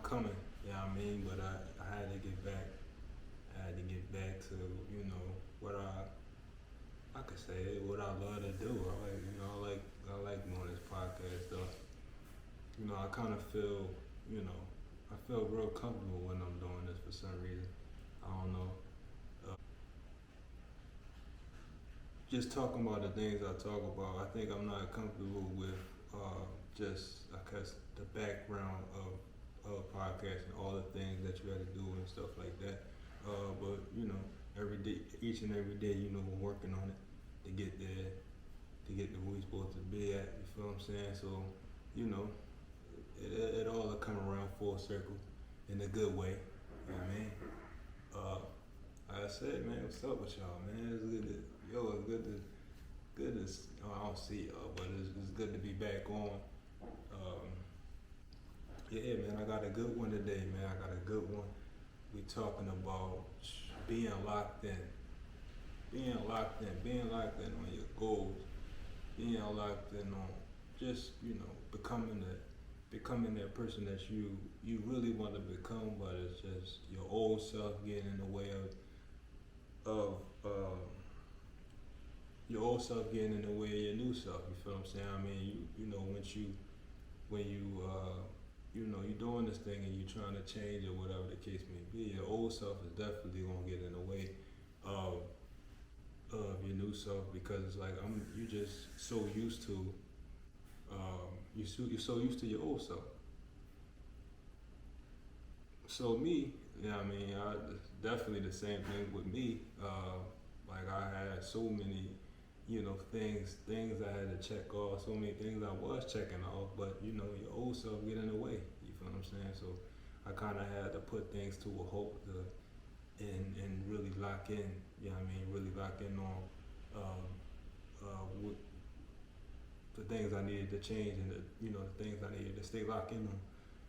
coming, you know what I mean? But I had to get back. I had to get back to, what I could say what I love to do. I like doing this podcast stuff. I kind of feel, I feel real comfortable when I'm doing this for some reason. I don't know. Uh, just talking about the things I talk about, I think I'm not comfortable with just, I guess, the background of podcasting, all the things that you had to do and stuff like that. But every day, each and every day, we're working on it to get there, to get to where we're supposed to be at. You feel what I'm saying? So, you know, it all come around full circle in a good way. You know what I mean? Uh, like I said, man, what's up with y'all, man? It's good to, it's good to, I don't see y'all, but it's good to be back on. Um, yeah, man, I got a good one today, man. I got a good one. We talking about being locked in, being locked in on your goals, being locked in on just becoming that person that you really want to become, but it's just your old self getting in the way of your old self getting in the way of your new self. You feel what I'm saying? I mean, when you're doing this thing and you're trying to change or whatever the case may be, your old self is definitely gonna get in the way of your new self, because it's like you just so used to you're so used to your old self. So me, I mean, definitely the same thing with me. Like I had so many, things I had to check off, so many things I was checking off, but your old self get in the way. You feel what I'm saying? So I kind of had to put things to a halt and really lock in. You know what I mean? Really lock in on what the things I needed to change and the things I needed to stay locked in on.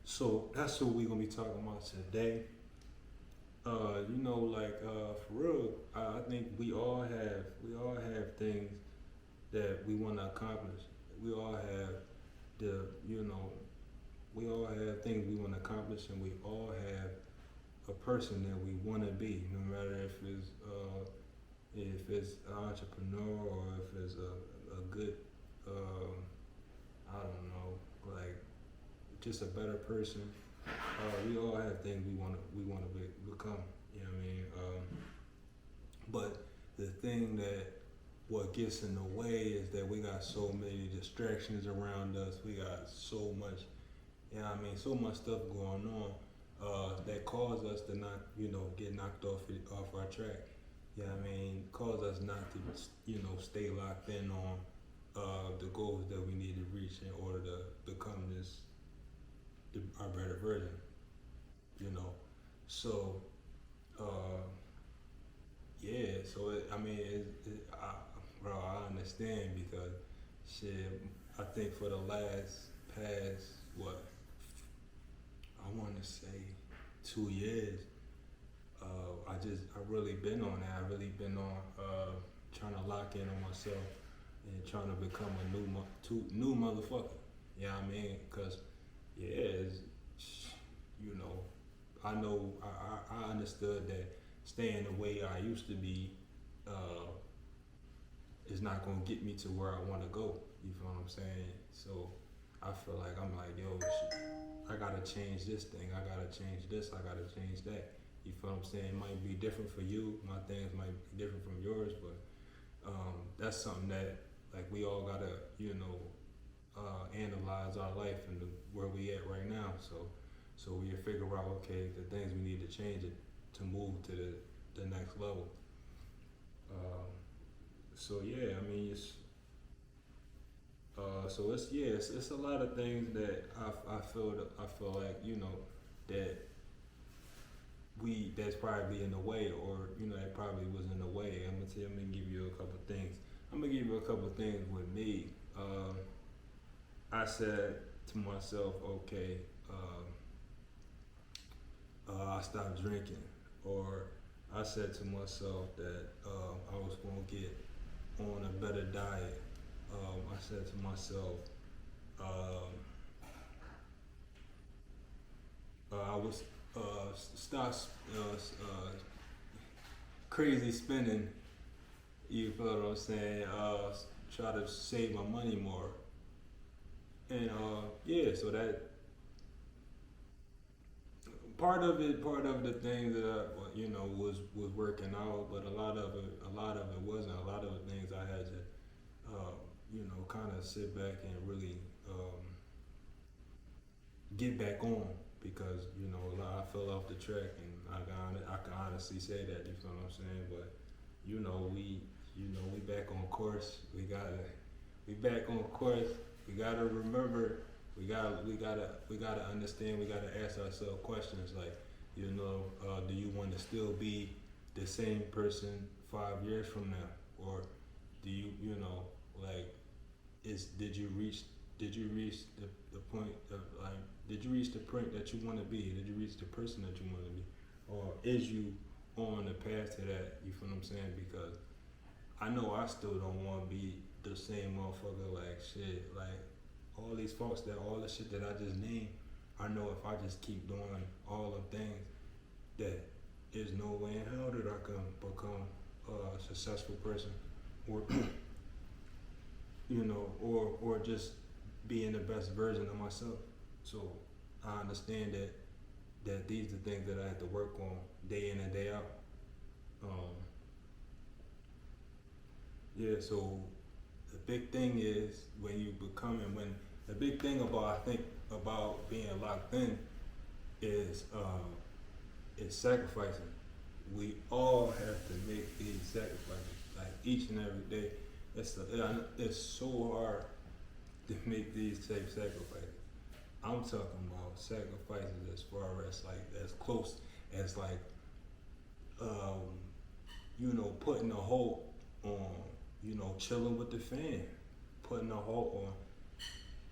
So that's what we're gonna be talking about today. For real, I think we all have things that we want to accomplish. We all have we all have things we want to accomplish, and we all have a person that we want to be. No matter if it's an entrepreneur or if it's a good, I don't know, like just a better person. We all have things we want to become. You know what I mean? But the thing that what gets in the way is that we got so many distractions around us. We got so much, so much stuff going on that cause us to not, get knocked off our track. You know what I mean? Cause us not to, stay locked in on the goals that we need to reach in order to become our better version. So yeah. So bro, I understand, because shit. I think for the past what I want to say 2 years, I really been on that. I really been on trying to lock in on myself and trying to become a new motherfucker. You know what I mean? Cause I know I understood that staying the way I used to be is not gonna get me to where I want to go. You feel what I'm saying? So I feel like I'm like, yo, shit, I gotta change this thing. I gotta change this. I gotta change that. You feel what I'm saying? It might be different for you. My things might be different from yours, but that's something that like we all gotta, analyze our life and where we at right now. So we figure out, okay, the things we need to change it to move to the next level. So yeah, I mean, it's a lot of things that I feel like that that's probably in the way, or that probably was in the way. I'm gonna give you a couple of things. I'm gonna give you a couple of things with me. I said to myself, okay, I stopped drinking, or I said to myself that I was gonna get on a better diet. I said to myself, was stop crazy spending. You feel what I'm saying? Try to save my money more, and yeah. So that part of the things that was working out, but a lot of it wasn't. A lot of the things I had to, kind of sit back and really get back on because I fell off the track, and I can honestly say that. You feel what I'm saying? But we back on course. We back on course. We gotta remember. We gotta understand. We gotta ask ourselves questions like, do you want to still be the same person 5 years from now, or do like, did you reach the point of like, did you reach the point that you want to be? Did you reach the person that you want to be, or is you on the path to that? You feel what I'm saying? Because I know I still don't want to be the same motherfucker. Like shit, like all these faults all the shit that I just named. I know if I just keep doing all the things, that there's no way in hell that I can become a successful person, or or just being the best version of myself. So I understand that these are the things that I have to work on day in and day out. Yeah, so the big thing is the big thing about being locked in is sacrificing. We all have to make these sacrifices, like each and every day. It's so hard to make these type sacrifices. I'm talking about sacrifices as far as like as close as like putting a halt on chilling with the fam, putting a halt on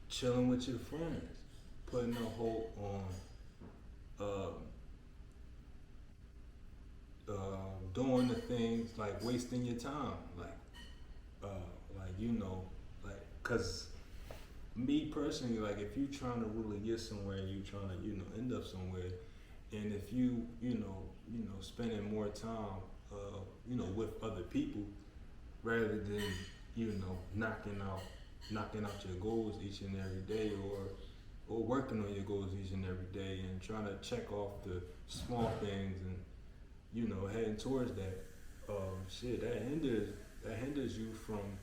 chilling with your friends, putting a halt on doing the things like wasting your time, cause me personally, like if you trying to really get somewhere, you trying to end up somewhere, and if you spending more time with other people rather than knocking out your goals each and every day, or working on your goals each and every day, and trying to check off the small things and heading towards that, that hinders you from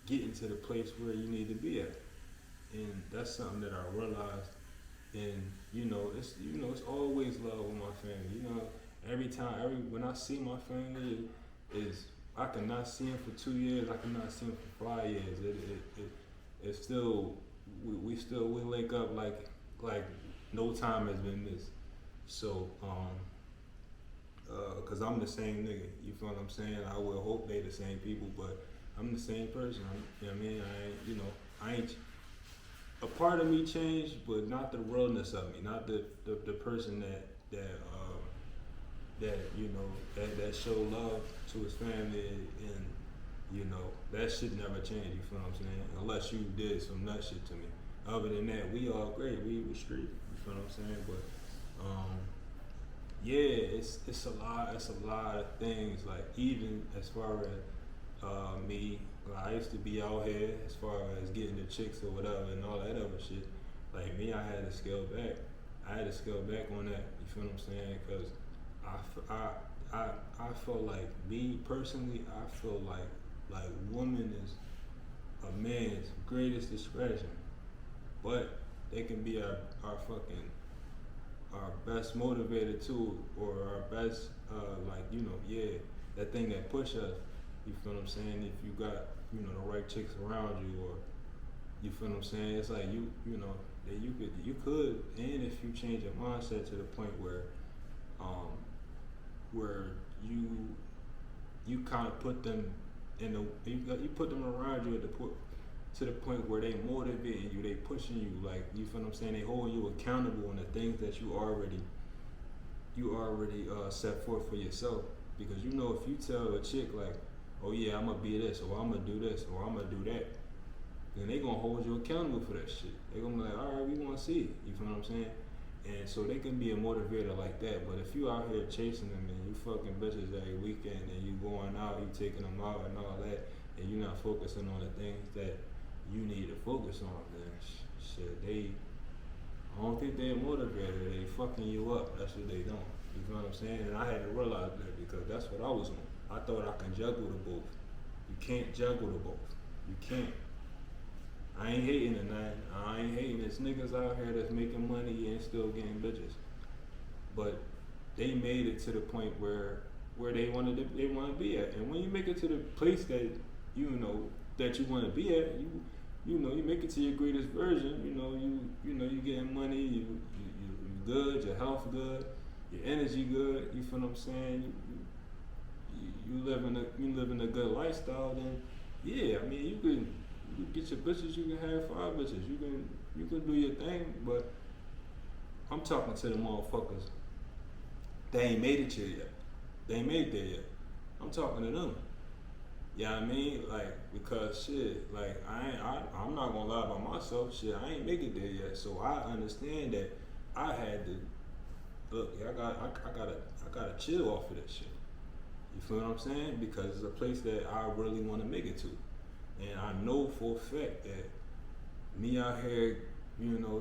getting to the place where you need to be at. And that's something that I realized. And it's always love with my family. When I see my family, is I cannot see them for 2 years. I cannot see them for 5 years. It's still we link up like no time has been missed. So cause I'm the same nigga. You feel what I'm saying? I would hope they the same people, but I'm the same person. You know what I mean? I ain't. A part of me changed, but not the realness of me. Not the person that show love to his family, and that shit never change. You feel what I'm saying? Unless you did some nut shit to me. Other than that, we all great. We was street. You feel what I'm saying? But yeah, it's a lot of things. Like even as far as me, I used to be out here as far as getting the chicks or whatever and all that other shit. Like me, I had to scale back. I had to scale back on that. You feel what I'm saying? Because I feel like, me personally, I feel like woman is a man's greatest distraction, but they can be our best motivator too, or our best that thing that push us. You feel what I'm saying? If you got the right chicks around you, or you feel what I'm saying? It's like that you could, and if you change your mindset to the point where you kind of put them you put them around you to the point where they motivating you, they pushing you, like, you feel what I'm saying? They hold you accountable on the things that you already set forth for yourself. Because if you tell a chick like, oh yeah, I'm gonna be this, or I'm gonna do this, or I'm gonna do that, then they gonna hold you accountable for that shit. They gonna be like, all right, we wanna see it. You feel what I'm saying? And so they can be a motivator like that. But if you out here chasing them and you fucking bitches every weekend and you going out, you taking them out and all that, and you're not focusing on the things that you need to focus on, then shit, I don't think they're motivated. They fucking you up. That's what they doing. You feel what I'm saying? And I had to realize that because that's what I was on. I thought I can juggle the both. You can't juggle the both. You can't. I ain't hating it, man. I ain't hating. There's niggas out here that's making money and still getting bitches. But they made it to the point where they want to be at. And when you make it to the place that you know that you want to be at, you make it to your greatest version. You getting money. You good. Your health good. Your energy good. You feel what I'm saying? You living a good lifestyle. Then yeah, I mean you get your bitches. You can have 5 bitches. You can do your thing. But I'm talking to the motherfuckers. They ain't made it here yet. They ain't made it there yet. I'm talking to them. You know what I mean? Like, because shit, like I'm not gonna lie about myself. Shit, I ain't make it there yet. So I understand that I had to look. I gotta chill off of that shit. You feel what I'm saying? Because it's a place that I really want to make it to, and I know for a fact that me out here,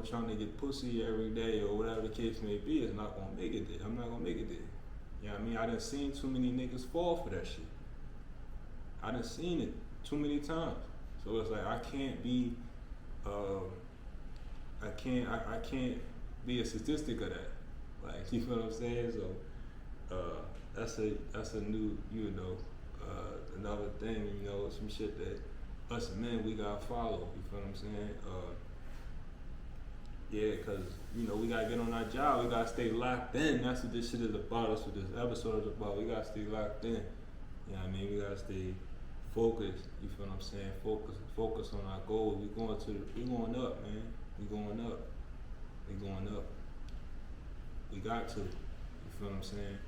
trying to get pussy every day or whatever the case may be, is not gonna make it there. I'm not gonna make it there. You know what I mean? I done seen too many niggas fall for that shit. I done seen it too many times. So it's like I can't be a statistic of that. Like, you feel what I'm saying? So that's a new, another thing, some shit that us men, we gotta follow. You feel what I'm saying? Yeah, cause we gotta get on our job. We gotta stay locked in. That's what this shit is about. That's what this episode is about. We gotta stay locked in. You know what I mean? We gotta stay focused. You feel what I'm saying? Focus on our goals. We going up, man. We going up. We got to. You feel what I'm saying?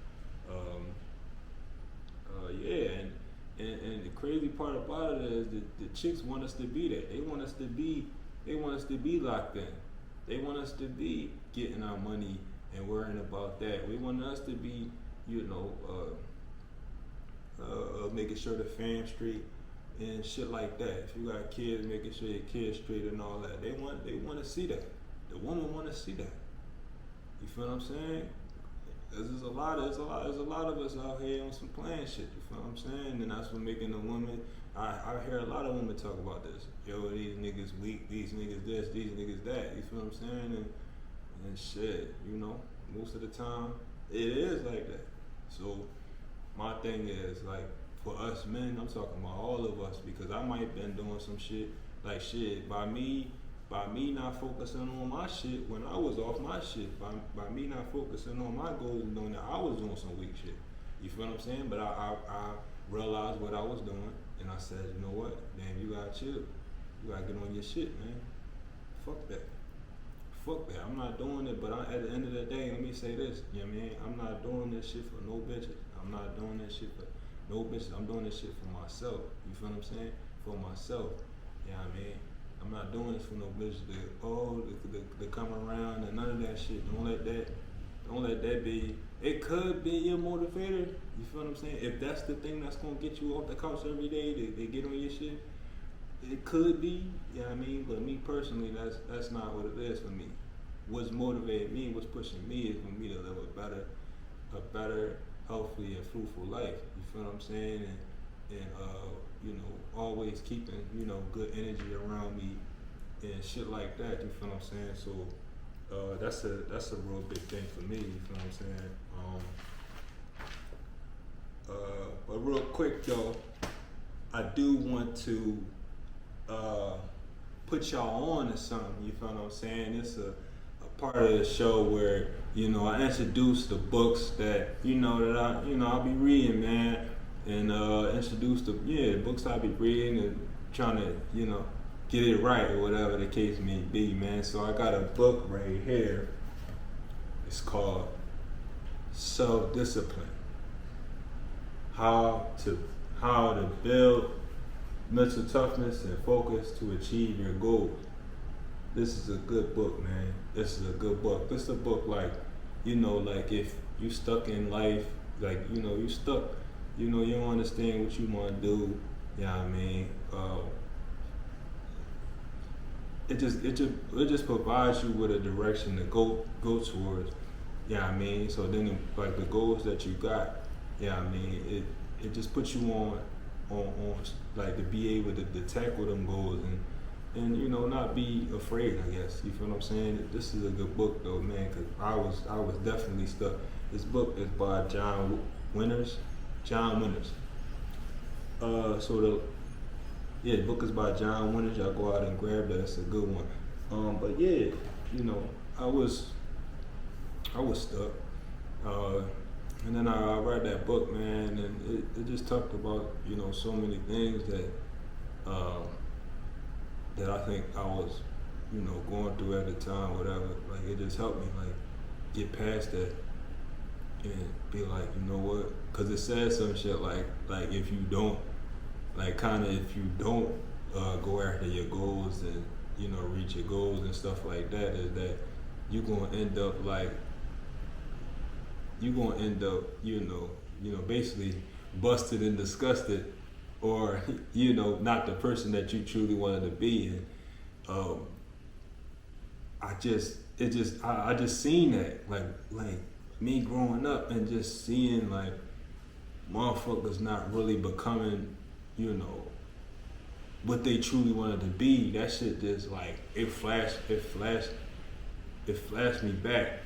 Yeah, and the crazy part about it is the chicks want us to be that. They want us to be locked in. They want us to be getting our money and worrying about that. We want us to be, making sure the fam straight and shit like that. If you got kids, making sure your kids straight and all that. They want to see that. The woman want to see that. You feel what I'm saying? There's a lot of us out here on some playing shit. You feel what I'm saying? And that's what making the woman. I hear a lot of women talk about this. Yo, these niggas weak. These niggas this. These niggas that. You feel what I'm saying? And shit. Most of the time it is like that. So my thing is, like, for us men, I'm talking about all of us, because I might have been doing some shit like shit by me not focusing on my shit when I was off my shit, by me not focusing on my goals and knowing that I was doing some weak shit. You feel what I'm saying? But I realized what I was doing, and I said, you know what, man, you gotta chill. You gotta get on your shit, man. Fuck that. I'm not doing it, but at the end of the day, let me say this, you know what I mean? I'm not doing this shit for no bitches. I'm not doing this shit for no bitches. I'm doing this shit for myself. You feel what I'm saying? For myself. You know what I mean? I'm not doing this for no bitches to come around and none of that shit. Don't let that be. It could be your motivator. You feel what I'm saying? If that's the thing that's gonna get you off the couch every day, they get on your shit. It could be, you know what I mean? But me personally, that's not what it is for me. What's motivating me, what's pushing me is for me to live a better, healthy, and fruitful life. You feel what I'm saying? And always keeping, good energy around me and shit like that. You feel what I'm saying? So that's a real big thing for me. You feel what I'm saying? But real quick though, I do want to put y'all on to something. You feel what I'm saying? It's a part of the show where I introduce the books that I'll be reading, man, and introduce the books I'll be reading and trying to get it right or whatever the case may be, man. So I got a book right here. It's called Self-Discipline: How to Build Mental Toughness and Focus to Achieve Your Goals. this is a good book, man. This is a good book. This is a book like, you know, like if you stuck in life, like, you know, you stuck, you know, you don't understand what you want to do. Yeah, I mean, it just provides you with a direction to go towards. Yeah, I mean, so then like the goals that you got. Yeah, I mean, it just puts you on like to be able to tackle them goals and you know not be afraid. I guess you feel what I'm saying. This is a good book though, man, because I was definitely stuck. This book is by John Winters. So the book is by John Winters. Y'all go out and grab that. It's a good one. But yeah, you know, I was stuck. And then I read that book, man, and it just talked about, you know, so many things that that I think I was, you know, going through at the time, whatever. Like it just helped me like get past that and be like, you know what? Cause it says some shit like if you don't, like kind of if you don't go after your goals and you know reach your goals and stuff like that, is that you're gonna end up like you know basically busted and disgusted, or you know not the person that you truly wanted to be. And I just seen that like me growing up and just seeing like motherfuckers not really becoming, you know, what they truly wanted to be. That shit just like it flashed me back,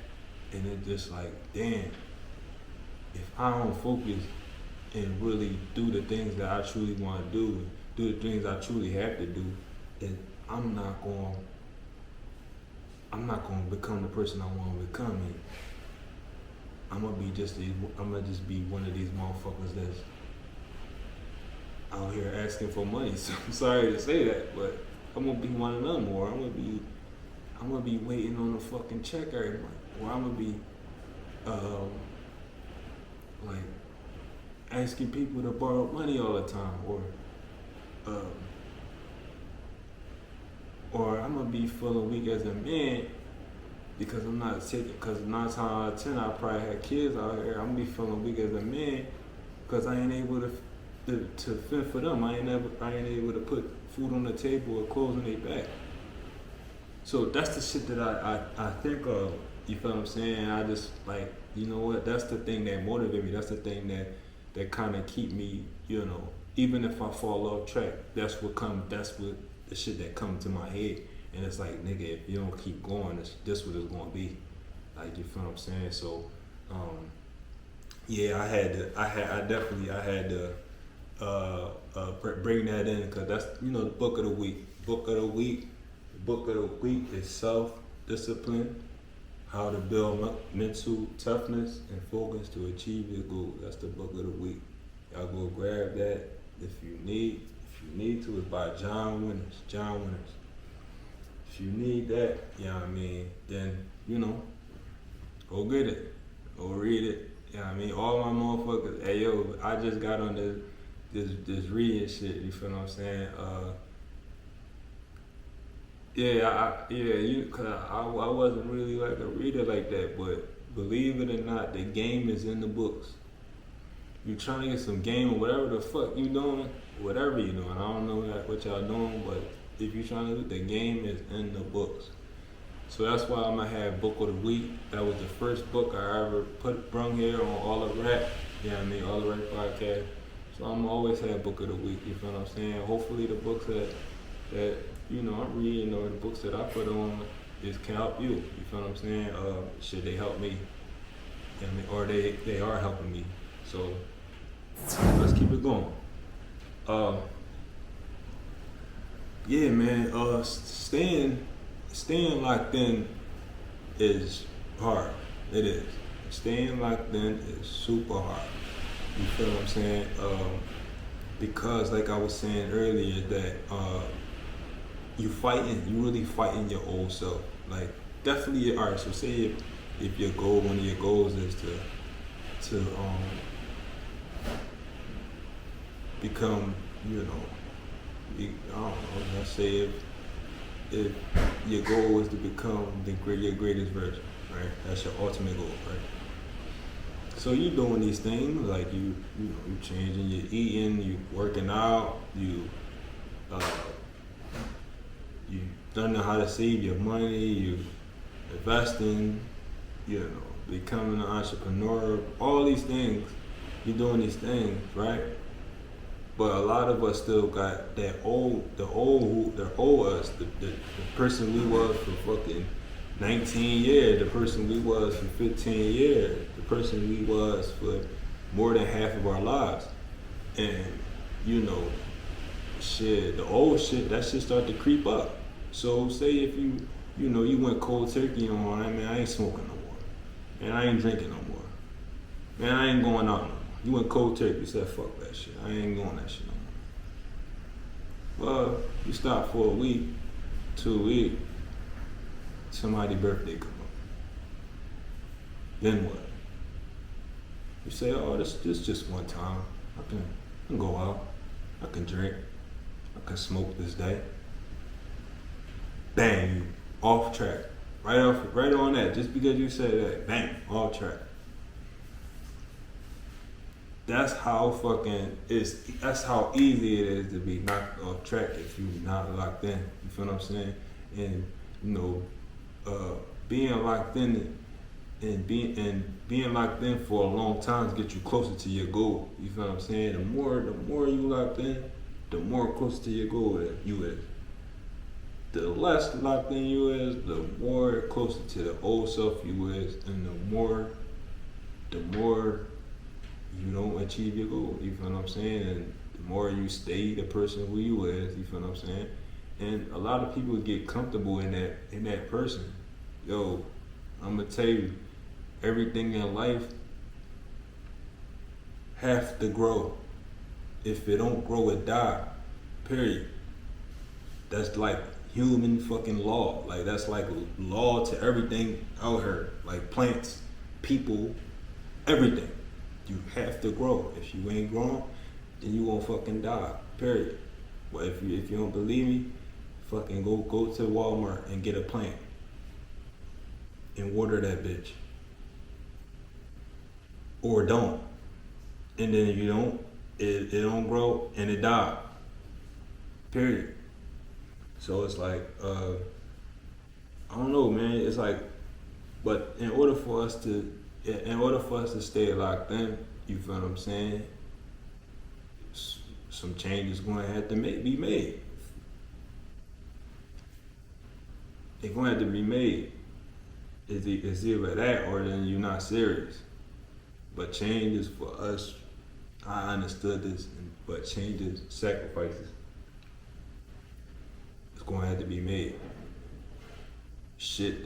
and it just like, damn, if I don't focus and really do the things that I truly want to do the things I truly have to do, then I'm not going to become the person I want to become. And I'm gonna just be one of these motherfuckers that's out here asking for money. So I'm sorry to say that, but I'm gonna be one of them, or I'm gonna be waiting on a fucking check every month, or I'm gonna be like asking people to borrow money all the time, or I'm gonna be feeling weak as a man because I'm not taking. Because 9 times out of 10 I probably had kids out here. I'm gonna be feeling weak as a man because I ain't able to fend for them. I ain't able to put food on the table or clothes on their back. So that's the shit that I think of. You feel what I'm saying? I just like, you know what? That's the thing that motivates me. That's the thing that kind of keep me, you know, even if I fall off track. That's what the shit that comes to my head. And it's like, nigga, if you don't keep going, this what it's gonna be. Like, you feel what I'm saying? So, yeah, I definitely had to bring that in, because that's, you know, the book of the week. Book of the week is self-discipline, how to build mental toughness and focus to achieve your goals. That's the book of the week. Y'all go grab that if you need to. It's by John Winters. If you need that, you know what I mean, then, you know, go get it. Go read it. You know what I mean? All my motherfuckers, hey yo, I just got on this reading shit, you feel what I'm saying? Cause I wasn't really like a reader like that, but believe it or not, the game is in the books. You trying to get some game or whatever the fuck you doing, whatever you doing. I don't know what y'all doing, but if you trying to do, the game is in the books. So that's why I'm gonna have book of the week. That was the first book I ever brung here on All the Rap. You know what I mean? All the Rap podcast. So I'm gonna always have book of the week. You feel what I'm saying? Hopefully the books that you know I'm reading, or the books that I put on can help you. You feel what I'm saying? Should they help me? You know what I mean? Or they are helping me. So let's keep it going. Yeah, man. Staying locked in is hard. It is. Staying locked in is super hard. You feel what I'm saying? Because like I was saying earlier, that you really fighting your old self. Like definitely. All right. So say if your goal, one of your goals is to become, you know, I don't know. Let's say if your goal is to become your greatest version, right? That's your ultimate goal, right? So you doing these things like you changing, you eating, you working out, uh, you learning how to save your money, you investing, becoming an entrepreneur, all these things. You doing these things, right? But a lot of us still got the old us, the person we was for fucking 19 years, the person we was for 15 years, the person we was for more than half of our lives. And, the old shit, that shit start to creep up. So say if you went cold turkey on, I ain't smoking no more. Man, I ain't drinking no more. Man, I ain't going out no more. You went cold turkey, you said fuck that shit. I ain't going that shit no more. Well, you stop for a week, 2 weeks, somebody's birthday come up. Then what? You say, oh, this just one time. I can go out. I can drink. I can smoke this day. Bang, you off track. Right on that. Just because you said that, bang, off track. That's how that's how easy it is to be knocked off track if you're not locked in. You feel what I'm saying? And being locked in and being locked in for a long time to get you closer to your goal. You feel what I'm saying? The more you locked in, the more closer to your goal that you is. The less locked in you is, the more closer to the old self you is, and the more you don't achieve your goal. You feel what I'm saying? And the more you stay the person who you is, you feel what I'm saying? And a lot of people get comfortable in that person. Yo, I'm gonna tell you, everything in life have to grow. If it don't grow, it die. Period. That's like human fucking law. Like that's like law to everything out here. Like plants, people, everything. You have to grow. If you ain't grown, then you won't fucking die. Period. But if you don't believe me, fucking go to Walmart and get a plant and water that bitch. Or don't. And then if you don't, it don't grow and it die. Period. So it's like, I don't know, man. It's like, but in order for us to stay locked in, you feel what I'm saying? Some changes going to have to be made. They're going to have to be made. It's either that or then you're not serious. But change is for us. I understood this, but changes, sacrifices, it's going to have to be made. Shit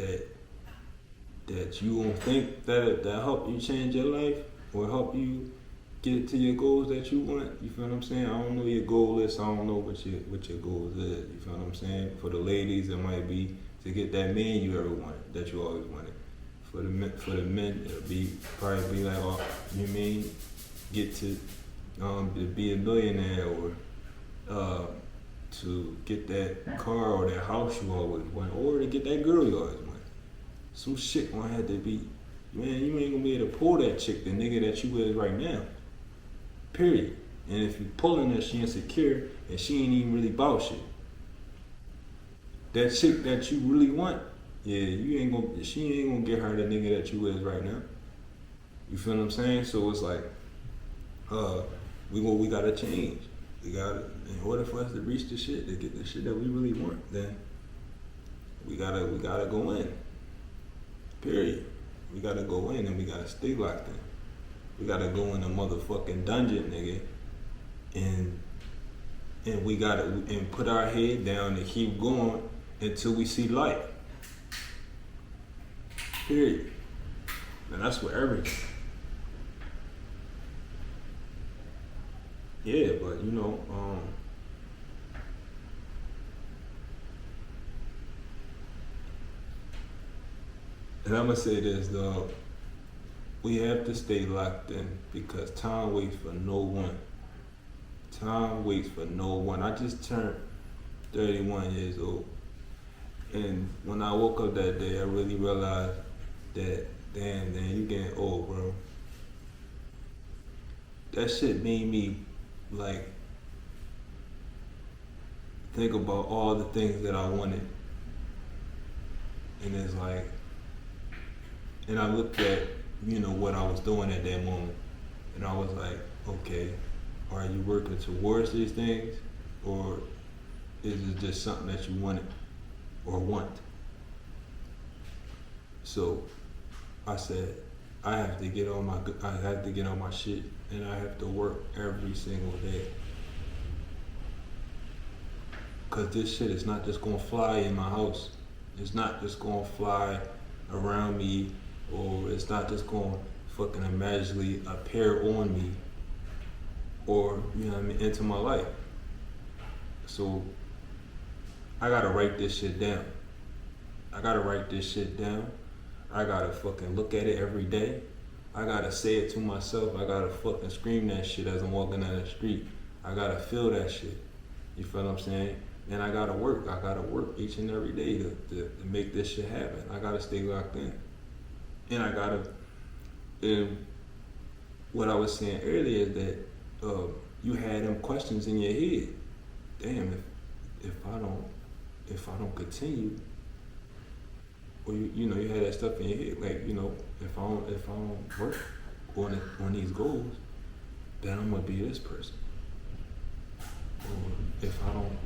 that you won't think that help you change your life or help you get to your goals that you want. You feel what I'm saying? I don't know your goal list. I don't know what your goals is. You feel what I'm saying? For the ladies, it might be to get that man you ever wanted, that you always wanted. For the men, it'll probably be like, oh, you mean get to be a millionaire or to get that car or that house you always wanted, or to get that girl you always wanted. Some shit gonna have to be, man, you ain't gonna be able to pull that chick, the nigga that you is right now. Period. And if you pulling her, she insecure and she ain't even really about shit. That chick that you really want, yeah, she ain't gonna get her the nigga that you is right now. You feel what I'm saying? So it's like, we gotta change. In order for us to reach the shit, to get the shit that we really want, then we gotta go in. Period. We gotta go in and we gotta stay locked in. We gotta go in a motherfucking dungeon, nigga, and we gotta put our head down and keep going until we see light. Period. And that's for everything. Yeah, but and I'm gonna say this though, we have to stay locked in because time waits for no one. Time waits for no one. I just turned 31 years old. And when I woke up that day, I really realized that, damn, you getting old, bro. That shit made me, like, think about all the things that I wanted. And it's like, and I looked at, what I was doing at that moment. And I was like, okay, are you working towards these things? Or is it just something that you wanted or want? So I said, I have to get on my shit, and I have to work every single day. Cause this shit is not just gonna fly in my house. It's not just gonna fly around me, or it's not just gonna fucking magically appear on me, or into my life. So I gotta write this shit down. I gotta fucking look at it every day. I gotta say it to myself. I gotta fucking scream that shit as I'm walking down the street. I gotta feel that shit. You feel what I'm saying? And I gotta work. Each and every day to make this shit happen. I gotta stay locked in. And what I was saying earlier is that you had them questions in your head. Damn, if I don't continue, or you had that stuff in your head, like, if I don't work on these goals, then I'm gonna be this person. Or if I don't,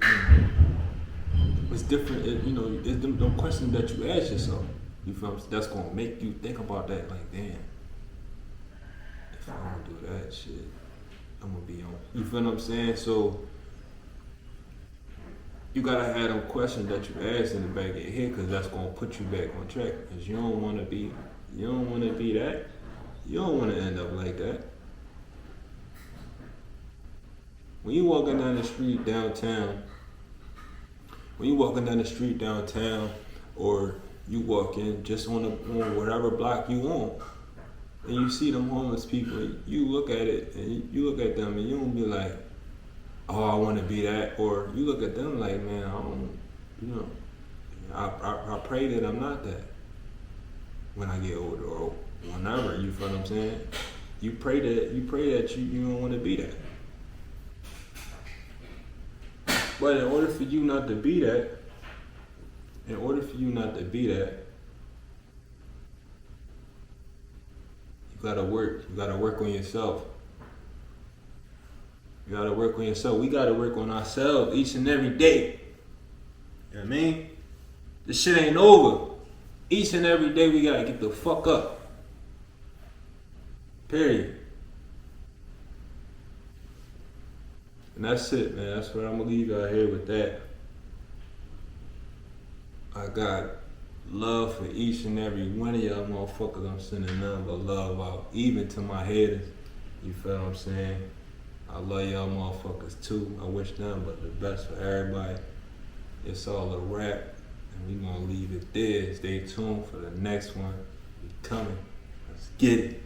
it's different. It's them questions that you ask yourself. You feel me? That's gonna make you think about that. Like, damn, if I don't do that shit, I'm gonna be on. You feel what I'm saying? So you gotta have them questions that you ask in the back of your head, because that's gonna put you back on track. Because you don't wanna be that. You don't wanna end up like that. When you walking down the street downtown, or you walking just on whatever block you on, and you see them homeless people, you look at it and you look at them and you don't be like, oh, I want to be that. Or you look at them like, man, I pray that I'm not that when I get older, or whenever. You feel what I'm saying? You pray that you don't want to be that. But in order for you not to be that, you gotta work. You gotta work on yourself. We gotta work on ourselves each and every day. You know what I mean? This shit ain't over. Each and every day we gotta get the fuck up. Period. And that's it, man. That's what I'm gonna leave out here with that. I got love for each and every one of y'all motherfuckers. I'm sending nothing but love out, even to my haters. You feel what I'm saying? I love y'all motherfuckers too. I wish nothing but the best for everybody. It's all a wrap, and we gonna leave it there. Stay tuned for the next one. We coming. Let's get it.